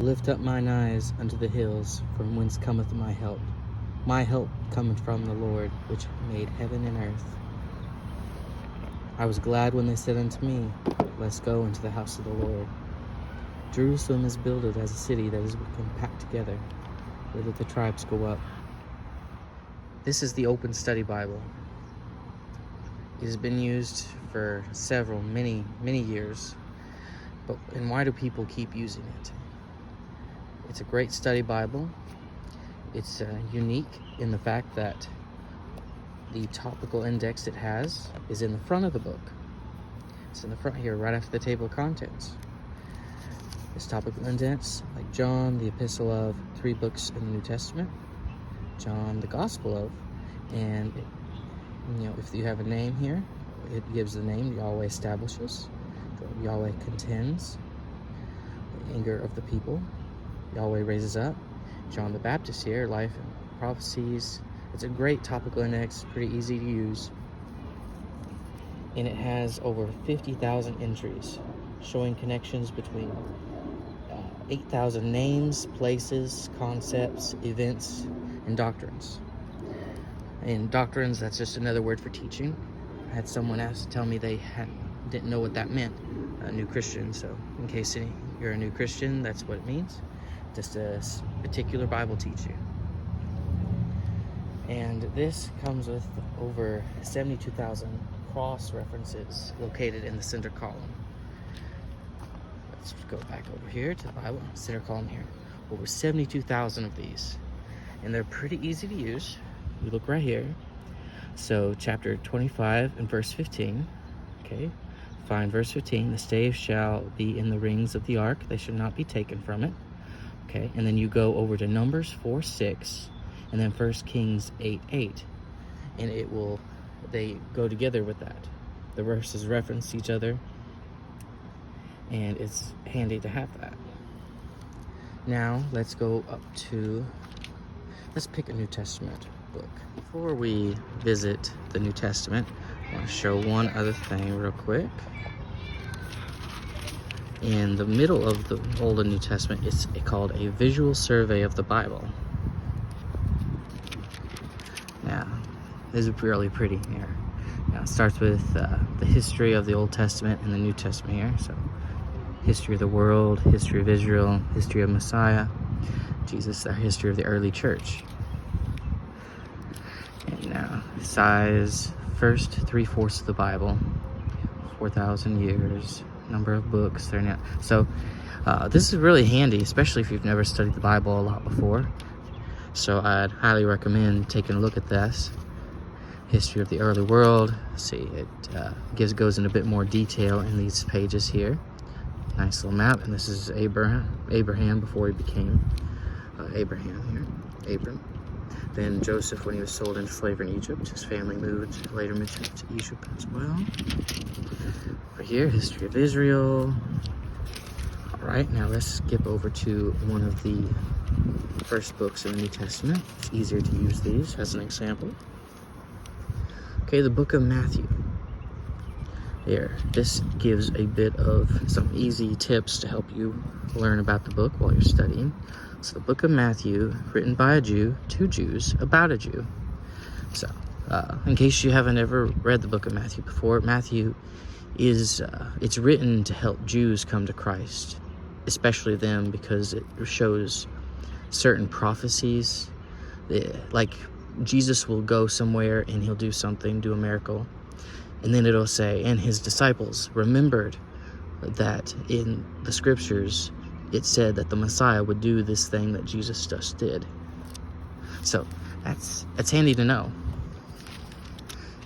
Lift up mine eyes unto the hills, from whence cometh my help. My help cometh from the Lord, which made heaven and earth. I was glad when they said unto me, Let's go into the house of the Lord. Jerusalem is builded as a city that is compact together, whither the tribes go up. This is the Open Study Bible. It has been used for many years. And why do people keep using it? It's a great study Bible. It's unique in the fact that the topical index it has is in the front of the book. It's in the front here, right after the table of contents. This topical index, like John, the epistle of, 3 books in the New Testament, John, the gospel of, and if you have a name here, it gives the name. Yahweh establishes, Yahweh contends, the anger of the people, Yahweh raises up. John the Baptist here, life and prophecies. It's a great topical index, pretty easy to use. And it has over 50,000 entries showing connections between 8,000 names, places, concepts, events, and doctrines. And doctrines, that's just another word for teaching. I had someone tell me they didn't know what that meant, a new Christian. So in case you're a new Christian, that's what it means. Just a particular Bible teaching. And this comes with over 72,000 cross references located in the center column. Let's go back over here to the Bible, center column here. Over 72,000 of these. And they're pretty easy to use. We look right here. So chapter 25 and verse 15. Okay. Find verse 15. The staves shall be in the rings of the ark. They shall not be taken from it. Okay, and then you go over to Numbers 4:6, and then 1 Kings 8:8, and they go together with that. The verses reference each other, and it's handy to have that. Now, let's pick a New Testament book. Before we visit the New Testament, I want to show one other thing real quick. In the middle of the Old and New Testament, it's called a visual survey of the Bible. Now, this is really pretty here. Now, it starts with the history of the Old Testament and the New Testament here. So, history of the world, history of Israel, history of Messiah, Jesus, the history of the early church. And now, size, first 3/4 of the Bible, 4,000 years. Number of books there now. So this is really handy, especially if you've never studied the Bible a lot before. So I'd highly recommend taking a look at this. History of the early world. See, it goes in a bit more detail in these pages here. Nice little map, and this is Abraham before he became Abram. Then Joseph when he was sold into slavery in Egypt. His family later moved to Egypt as well. Over here, history of Israel. All right, now let's skip over to one of the first books in the New Testament. It's easier to use these as an example. Okay, the book of Matthew. Here, this gives a bit of some easy tips to help you learn about the book while you're studying. So the book of Matthew, written by a Jew, to Jews, about a Jew. So, in case you haven't ever read the book of Matthew before, Matthew it's written to help Jews come to Christ, especially them, because it shows certain prophecies. Like Jesus will go somewhere and he'll do something, do a miracle, and then it'll say, and his disciples remembered that in the scriptures it said that the Messiah would do this thing that Jesus just did. So that's handy to know.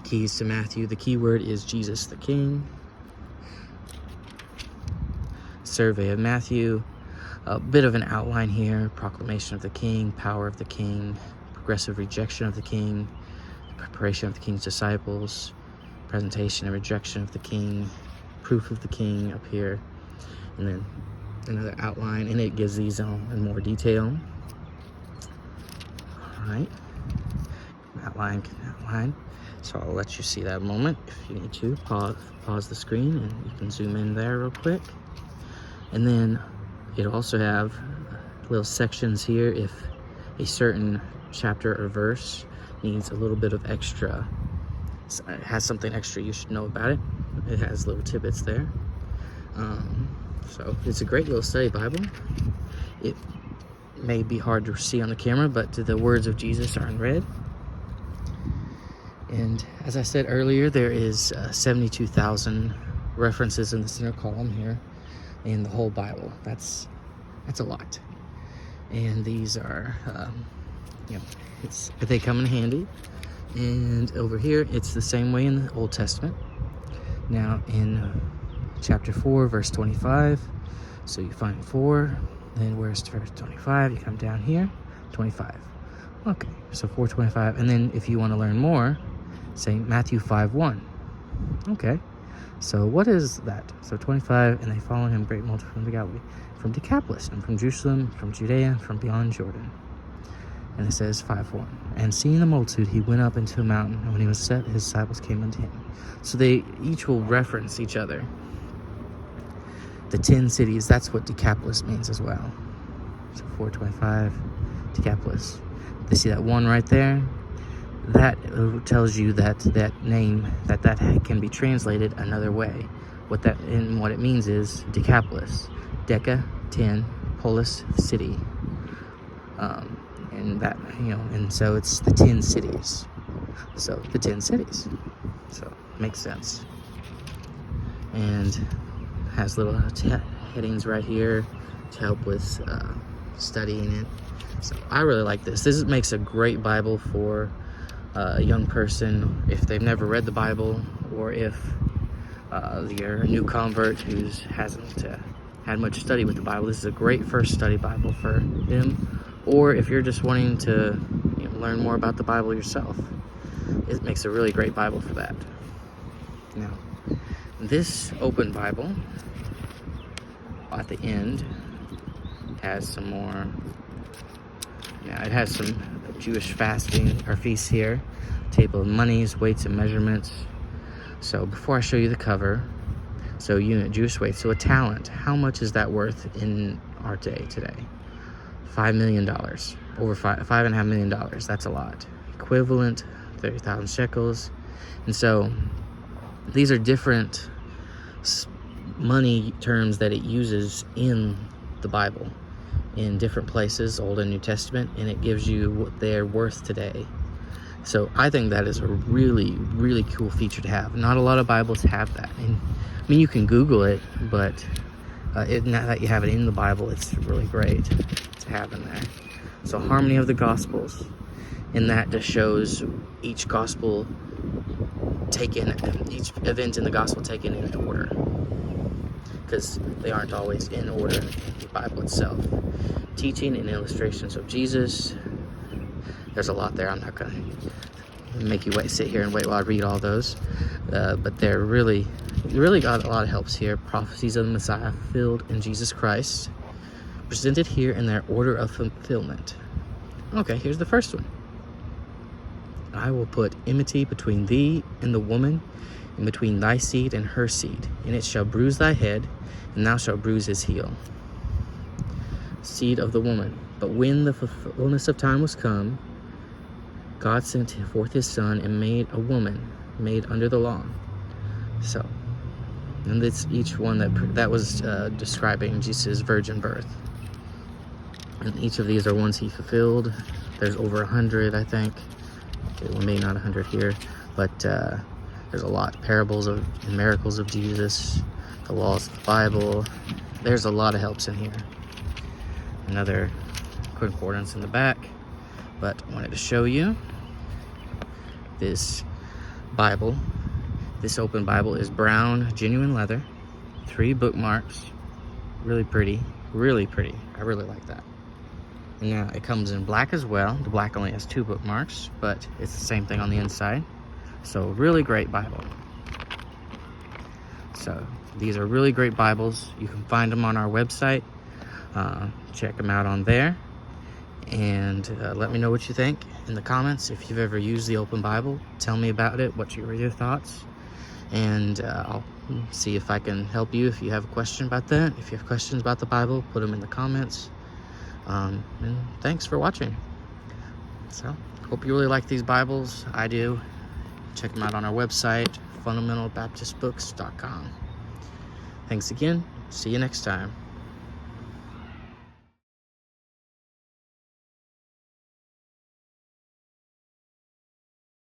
Keys to Matthew. The key word is Jesus the King. Survey of Matthew. A bit of an outline here. Proclamation of the King, power of the King, progressive rejection of the King, preparation of the King's disciples, presentation and rejection of the King, proof of the King up here, and then another outline, and it gives these all in more detail. All right, outline. So I'll let you see that a moment. If you need to, pause the screen, and you can zoom in there real quick. And then it'll also have little sections here if a certain chapter or verse needs a little bit of extra, it has something extra you should know about it. It has little tidbits there. So it's a great little study Bible. It may be hard to see on the camera, but the words of Jesus are in red. And as I said earlier, there is 72,000 references in the center column here in the whole Bible. That's a lot. And these are, they come in handy. And over here, it's the same way in the Old Testament. Now in chapter 4, verse 25, so you find 4, then where's verse 25? You come down here, 25. Okay, so 4:25, and then if you want to learn more, say Matthew 5:1. Okay, so what is that? So 25, and they follow him great multitude from the Galilee, from Decapolis, and from Jerusalem, from Judea, from beyond Jordan. And it says 5:1. And seeing the multitude, he went up into a mountain, and when he was set, his disciples came unto him. So they each will reference each other. The 10 cities, that's what Decapolis means as well. So 4:25, Decapolis. They see that 1 right there? That tells you that that name, that can be translated another way. What it means is Decapolis. Deca, 10, polis, city. And that, and so it's the 10 cities. So the 10 cities. So makes sense. And has little headings right here to help with studying it. So I really like this. This makes a great Bible for a young person if they've never read the Bible, or if you're a new convert who hasn't had much study with the Bible. This is a great first study Bible for them. Or if you're just wanting to learn more about the Bible yourself, it makes a really great Bible for that. Now, this open Bible at the end has some more. Now, it has some Jewish fasting or feasts here, table of monies, weights and measurements. So before I show you the cover, so unit Jewish weight. So a talent, how much is that worth in our day today? $5 million, over $5.5 million. That's a lot. Equivalent, 30,000 shekels. And so these are different money terms that it uses in the Bible, in different places, Old and New Testament, and it gives you what they're worth today. So I think that is a really, really cool feature to have. Not a lot of Bibles have that. And I mean, you can Google it, but now that you have it in the Bible, it's really great to have in there. So harmony of the Gospels, and that just shows each gospel taken, each event in the gospel taken in order, because they aren't always in order in the Bible itself. Teaching and illustrations of Jesus. There's a lot there. I'm not going to make you sit here and wait while I read all those, but they're really got a lot of helps here. Prophecies of the Messiah fulfilled in Jesus Christ, presented here in their order of fulfillment. Okay, here's the first one. I will put enmity between thee and the woman, and between thy seed and her seed, and it shall bruise thy head, and thou shalt bruise his heel. Seed of the woman. But when the fullness of time was come, God sent forth his Son, and made a woman made under the law. So, and it's each one that was describing Jesus' virgin birth. And each of these are ones he fulfilled. There's over 100, I think. Okay, well, maybe not 100 here, but there's a lot. Parables and miracles of Jesus, the laws of the Bible. There's a lot of helps in here. Another concordance in the back, but I wanted to show you this Bible. This open Bible is brown, genuine leather, 3 bookmarks, really pretty, really pretty. I really like that. And now it comes in black as well. The black only has 2 bookmarks, but it's the same thing on the inside. So really great Bible. So these are really great Bibles. You can find them on our website. Check them out on there, and let me know what you think in the comments. If you've ever used the open Bible, tell me about it. What are your thoughts? And I'll see if I can help you if you have a question about that. If you have questions about the Bible, put them in the comments. And thanks for watching. So, hope you really like these Bibles. I do. Check them out on our website, fundamentalbaptistbooks.com. Thanks again. See you next time.